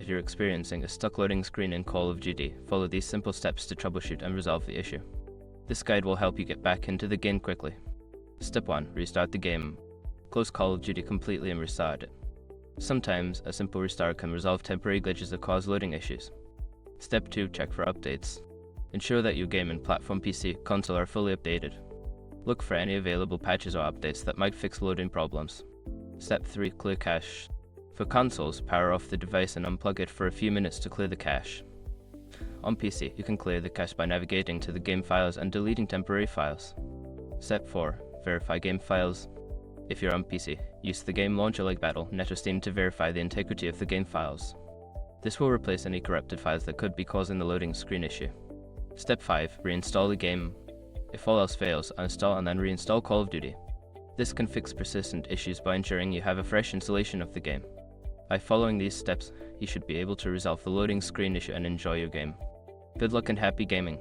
If you're experiencing a stuck loading screen in Call of Duty, follow these simple steps to troubleshoot and resolve the issue. This guide will help you get back into the game quickly. Step 1. Restart the game. Close Call of Duty completely and restart it. Sometimes, a simple restart can resolve temporary glitches that cause loading issues. Step 2. Check for updates. Ensure that your game and platform PC, console are fully updated. Look for any available patches or updates that might fix loading problems. Step 3. Clear cache. For consoles, power off the device and unplug it for a few minutes to clear the cache. On PC, you can clear the cache by navigating to the game files and deleting temporary files. Step 4. Verify game files. If you're on PC, use the game launcher like Battle.net or Steam to verify the integrity of the game files. This will replace any corrupted files that could be causing the loading screen issue. Step 5. Reinstall the game. If all else fails, uninstall and then reinstall Call of Duty. This can fix persistent issues by ensuring you have a fresh installation of the game. By following these steps, you should be able to resolve the loading screen issue and enjoy your game. Good luck and happy gaming!